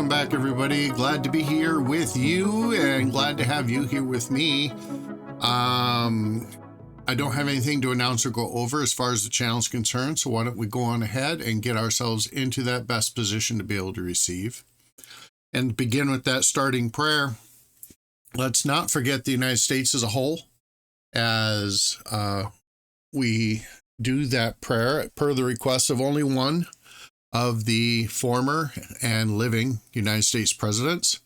welcome back, everybody. Glad to be here with you and glad to have you here with me. I don't have anything to announce or go over as far as the channel is concerned, so why don't we go on ahead and get ourselves into that best position to be able to receive. And begin with that starting prayer. Let's not forget the United States as a whole as we do that prayer per the request of only one of the former and living United States presidents.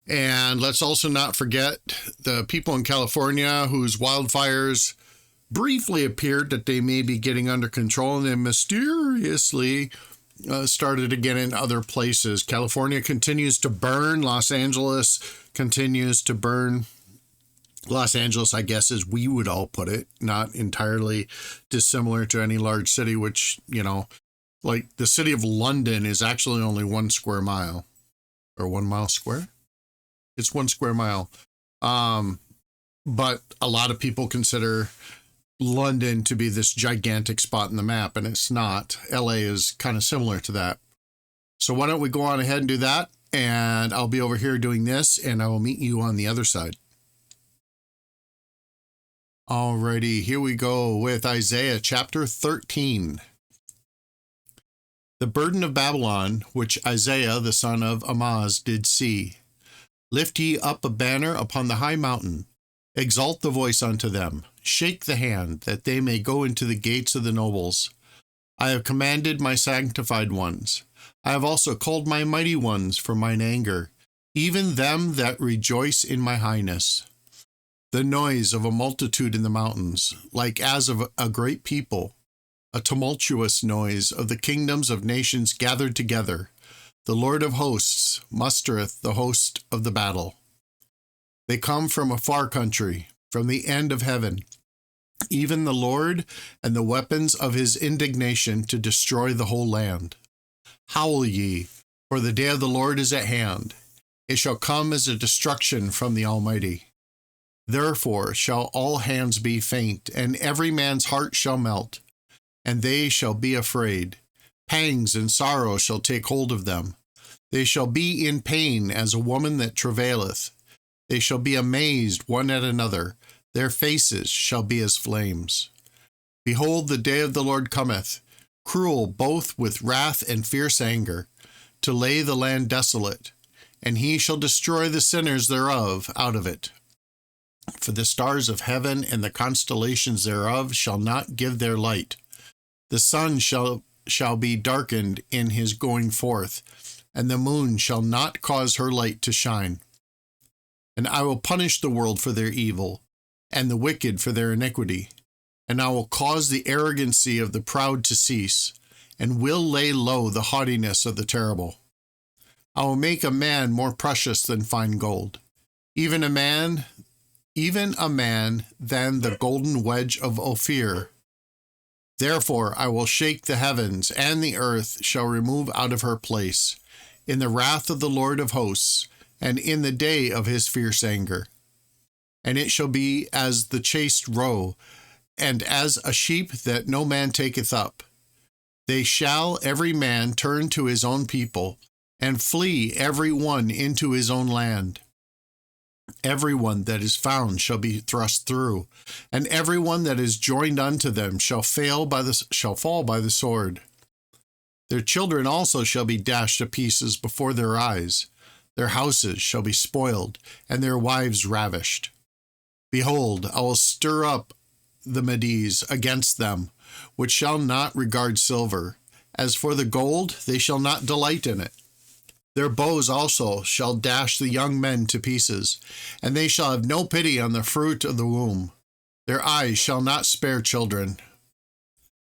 And let's also not forget the people in California whose wildfires briefly appeared that they may be getting under control and then mysteriously started again in other places. California continues to burn. Los Angeles continues to burn. Los Angeles, I guess, as we would all put it, not entirely dissimilar to any large city, which, you know, like the city of London is actually only 1 square mile or 1 mile square. It's 1 square mile. But a lot of people consider London to be this gigantic spot in the map, and it's not. LA is kind of similar to that. So why don't we go on ahead and do that? And I'll be over here doing this, and I will meet you on the other side. Alrighty, here we go with Isaiah chapter 13. The burden of Babylon, which Isaiah the son of Amoz did see. Lift ye up a banner upon the high mountain. Exalt the voice unto them. Shake the hand, that they may go into the gates of the nobles. I have commanded my sanctified ones. I have also called my mighty ones for mine anger, even them that rejoice in my highness. The noise of a multitude in the mountains, like as of a great people, a tumultuous noise of the kingdoms of nations gathered together. The Lord of hosts mustereth the host of the battle. They come from a far country, from the end of heaven, even the Lord and the weapons of his indignation to destroy the whole land. Howl ye, for the day of the Lord is at hand. It shall come as a destruction from the Almighty. Therefore shall all hands be faint, and every man's heart shall melt, and they shall be afraid. Pangs and sorrow shall take hold of them. They shall be in pain as a woman that travaileth. They shall be amazed one at another. Their faces shall be as flames. Behold, the day of the Lord cometh, cruel both with wrath and fierce anger, to lay the land desolate, and he shall destroy the sinners thereof out of it. For the stars of heaven and the constellations thereof shall not give their light. The sun shall be darkened in his going forth, and the moon shall not cause her light to shine. And I will punish the world for their evil, and the wicked for their iniquity. And I will cause the arrogancy of the proud to cease, and will lay low the haughtiness of the terrible. I will make a man more precious than fine gold, even a man than the golden wedge of Ophir. Therefore I will shake the heavens, and the earth shall remove out of her place, in the wrath of the Lord of hosts, and in the day of his fierce anger. And it shall be as the chased roe, and as a sheep that no man taketh up. They shall every man turn to his own people, and flee every one into his own land. Every one that is found shall be thrust through, and every one that is joined unto them shall fall by the sword. Their children also shall be dashed to pieces before their eyes. Their houses shall be spoiled, and their wives ravished. Behold, I will stir up the Medes against them, which shall not regard silver. As for the gold, they shall not delight in it. Their bows also shall dash the young men to pieces, and they shall have no pity on the fruit of the womb. Their eyes shall not spare children.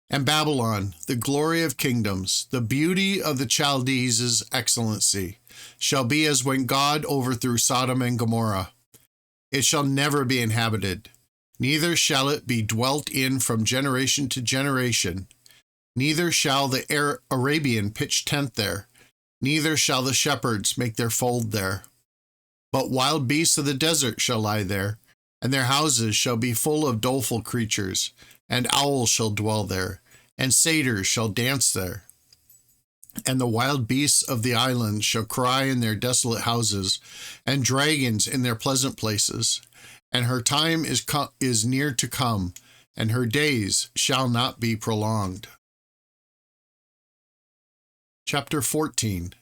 And Babylon, the glory of kingdoms, the beauty of the Chaldees' excellency, shall be as when God overthrew Sodom and Gomorrah. It shall never be inhabited, neither shall it be dwelt in from generation to generation. Neither shall the Arabian pitch tent there, neither shall the shepherds make their fold there. But wild beasts of the desert shall lie there, and their houses shall be full of doleful creatures, and owls shall dwell there, and satyrs shall dance there. And the wild beasts of the islands shall cry in their desolate houses, and dragons in their pleasant places. And her time is near to come, and her days shall not be prolonged. Chapter 14.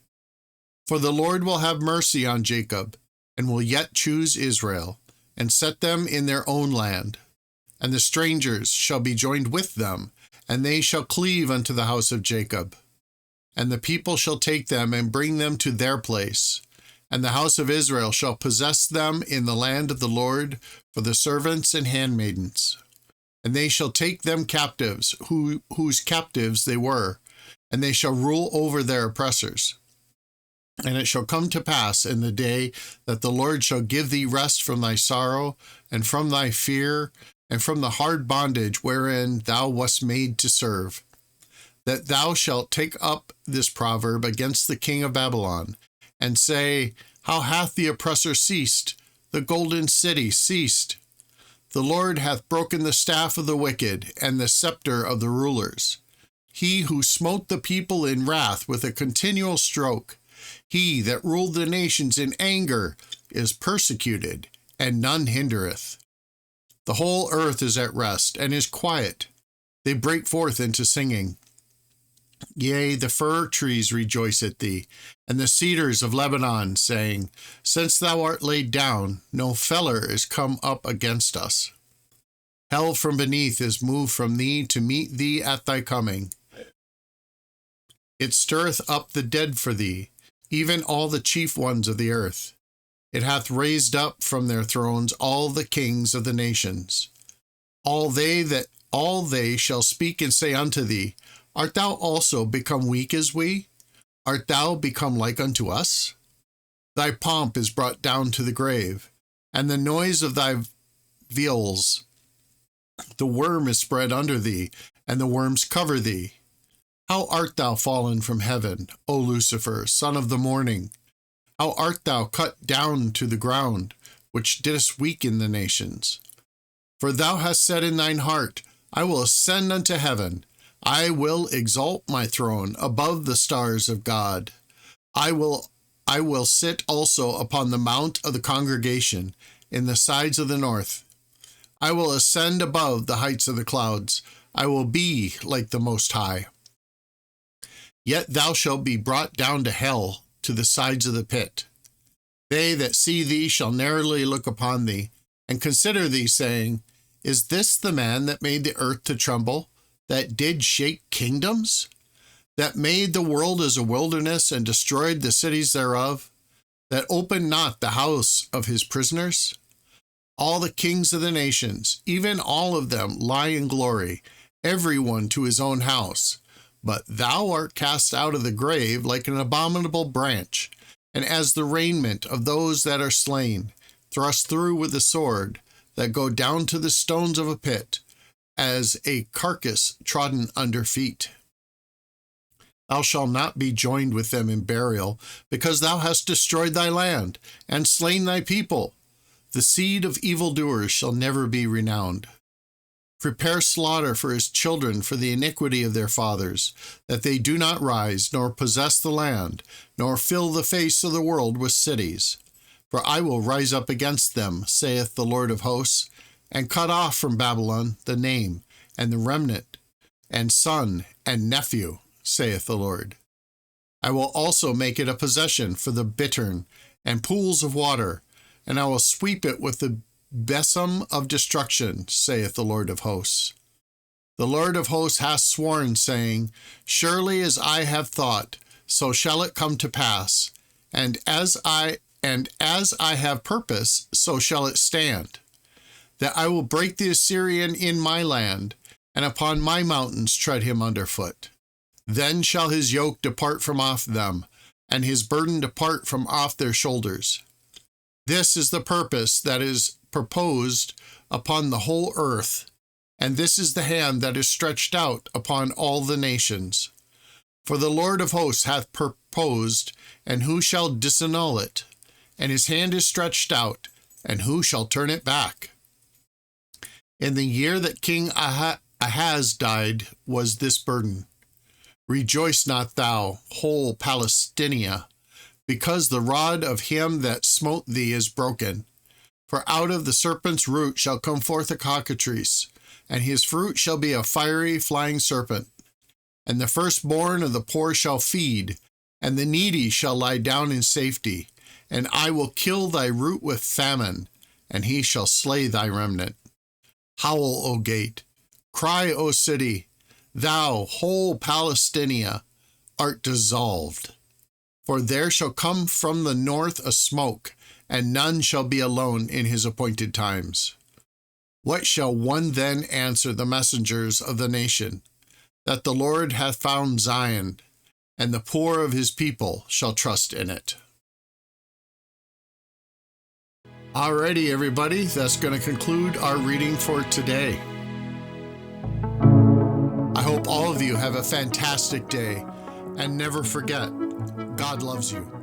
For the Lord will have mercy on Jacob, and will yet choose Israel, and set them in their own land. And the strangers shall be joined with them, and they shall cleave unto the house of Jacob. And the people shall take them and bring them to their place. And the house of Israel shall possess them in the land of the Lord for the servants and handmaidens. And they shall take them captives, whose captives they were, and they shall rule over their oppressors. And it shall come to pass in the day that the Lord shall give thee rest from thy sorrow, and from thy fear, and from the hard bondage wherein thou wast made to serve, that thou shalt take up this proverb against the king of Babylon, and say, How hath the oppressor ceased? The golden city ceased. The Lord hath broken the staff of the wicked, and the scepter of the rulers. He who smote the people in wrath with a continual stroke, he that ruled the nations in anger, is persecuted, and none hindereth. The whole earth is at rest, and is quiet. They break forth into singing. Yea, the fir trees rejoice at thee, and the cedars of Lebanon, saying, Since thou art laid down, no feller is come up against us. Hell from beneath is moved from thee to meet thee at thy coming. It stirreth up the dead for thee, even all the chief ones of the earth. It hath raised up from their thrones all the kings of the nations. All they shall speak and say unto thee, Art thou also become weak as we? Art thou become like unto us? Thy pomp is brought down to the grave, and the noise of thy viols. The worm is spread under thee, and the worms cover thee. How art thou fallen from heaven, O Lucifer, son of the morning? How art thou cut down to the ground, which didst weaken the nations? For thou hast said in thine heart, I will ascend unto heaven. I will exalt my throne above the stars of God. I will sit also upon the mount of the congregation in the sides of the north. I will ascend above the heights of the clouds. I will be like the Most High. Yet thou shalt be brought down to hell, to the sides of the pit. They that see thee shall narrowly look upon thee, and consider thee, saying, Is this the man that made the earth to tremble, that did shake kingdoms, that made the world as a wilderness, and destroyed the cities thereof, that opened not the house of his prisoners? All the kings of the nations, even all of them, lie in glory, every one to his own house. But thou art cast out of the grave like an abominable branch, and as the raiment of those that are slain, thrust through with the sword, that go down to the stones of a pit, as a carcass trodden under feet. Thou shalt not be joined with them in burial, because thou hast destroyed thy land, and slain thy people. The seed of evildoers shall never be renowned. Prepare slaughter for his children for the iniquity of their fathers, that they do not rise, nor possess the land, nor fill the face of the world with cities. For I will rise up against them, saith the Lord of hosts, and cut off from Babylon the name, and the remnant, and son, and nephew, saith the Lord. I will also make it a possession for the bittern, and pools of water, and I will sweep it with the besom of destruction, saith the Lord of hosts. The Lord of hosts hath sworn, saying, Surely as I have thought, so shall it come to pass, and as I have purpose, so shall it stand, that I will break the Assyrian in my land, and upon my mountains tread him underfoot. Then shall his yoke depart from off them, and his burden depart from off their shoulders. This is the purpose that is proposed upon the whole earth, and this is the hand that is stretched out upon all the nations. For the Lord of hosts hath proposed, and who shall disannul it? And his hand is stretched out, and who shall turn it back? In the year that King Ahaz died was this burden. Rejoice not thou, whole Palestinia, because the rod of him that smote thee is broken. For out of the serpent's root shall come forth a cockatrice, and his fruit shall be a fiery flying serpent. And the firstborn of the poor shall feed, and the needy shall lie down in safety. And I will kill thy root with famine, and he shall slay thy remnant. Howl, O gate! Cry, O city! Thou, whole Palestinia, art dissolved. For there shall come from the north a smoke, and none shall be alone in his appointed times. What shall one then answer the messengers of the nation? That the Lord hath found Zion, and the poor of his people shall trust in it. Alrighty, everybody, that's going to conclude our reading for today. I hope all of you have a fantastic day, and never forget, God loves you.